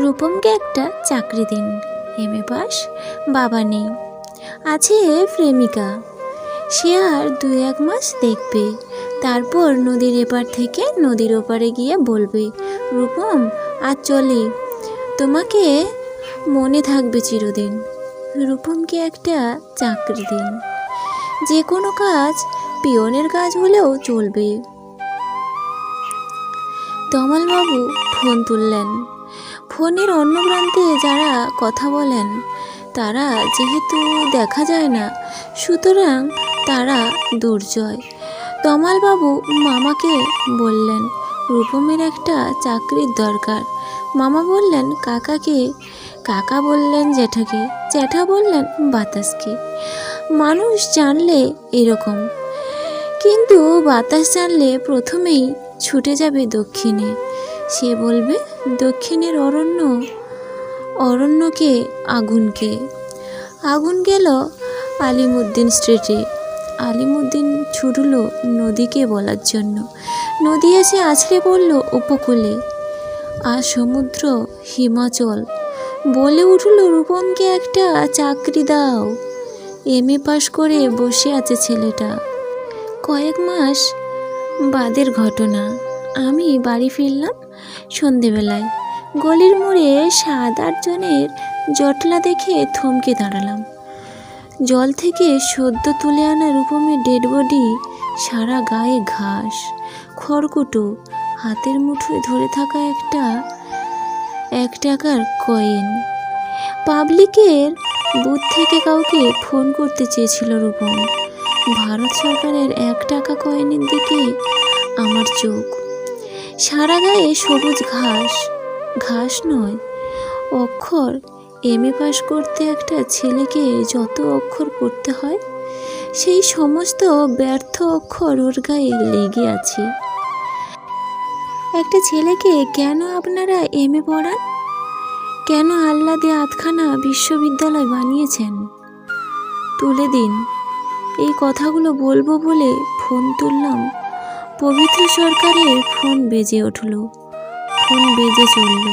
রূপমকে একটা চাকরি দিন, এমএ পাস, বাবা নেই, আছে প্রেমিকা। সে আর 2-1 মাস দেখবে, তারপর নদীর এপার থেকে নদীর ওপারে গিয়ে বলবে, রূপম আজ চলি, তোমাকে মনে থাকবে চিরদিন। রূপমকে একটা চাকরি দিন, যে কোনো কাজ, পিয়নের কাজ হলেও চলবে। তমালবাবু ফোন তুললেন। ফোনের অন্য প্রান্তে যারা কথা বলেন তারা যেহেতু দেখা যায় না, সুতরাং তারা দুর্জয়। তমালবাবু মামাকে বললেন, রূপমের একটা চাকরির দরকার। মামা বললেন কাকাকে, কাকা বললেন জ্যাঠাকে, জ্যাঠা বললেন বাতাসকে। মানুষ জানলে এরকম, কিন্তু বাতাস জানলে প্রথমেই ছুটে যাবে দক্ষিণে। সে বলবে দক্ষিণের অরণ্য, অরণ্যকে আগুনকে। আগুন গেল আলিমুদ্দিন স্ট্রিটে। আলিমুদ্দিন ছুটল নদীকে বলার জন্য। নদী এসে আছড়ে পড়ল উপকূলে। আর সমুদ্র হিমাচল বলে উঠল, রূপমকে একটা চাকরি দাও। এমএ পাশ করে বসে আছে ছেলেটা। কয়েক মাস বাদের ঘটনা। আমি বাড়ি ফিরলাম সন্ধেবেলায়। গলির মোড়ে 7-8 জনের জটলা দেখে থমকে দাঁড়ালাম। জল থেকে সদ্য তুলে আনা রূপমের ডেড বডি, সারা গায়ে ঘাস, খড়কুটো, হাতের মুঠোয় ধরে থাকা একটা 1 টাকার কয়েন। পাবলিকের বুথ থেকে কাউকে ফোন করতে চেয়েছিল রূপম। ভারত সরকারের 1 টাকা কয়েনের দিকে আমার চোখ। সারা গায়ে সবুজ ঘাস, ঘাস নয় অক্ষর। এমএ পাস করতে একটা ছেলেকে যত অক্ষর পড়তে হয়, সেই সমস্ত ব্যর্থ অক্ষর ওর গায়ে লেগে আছে। একটা ছেলেকে কেন আপনারা এমএ পড়ান? কেন আহ্লাদে 8খানা বিশ্ববিদ্যালয় বানিয়েছেন? তুলে দিন। এই কথাগুলো বলবো বলে ফোন তুললাম। পবিত্র সরকারের ফোন বেজে উঠল। ফোন বেজে চলল।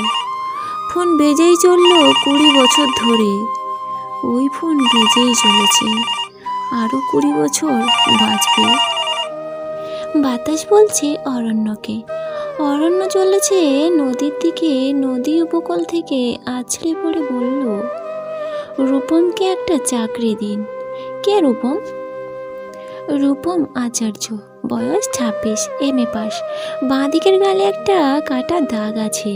ফোন বেজেই চলল 20 বছর ধরে। ওই ফোন বেজেই চলেছে, আরও 20 বছর বাজবে। বাতাস বলছে অরণ্যকে, অরণ্য চলেছে নদীর দিকে। নদী উপকূল থেকে আছড়ে পড়ে বলল, রূপমকে একটা চাকরি দিন। কে রূপম? রূপম আচার্য, বয়স 26, এমএ পাস। বাঁ দিকের গালে একটা কাটা দাগ আছে।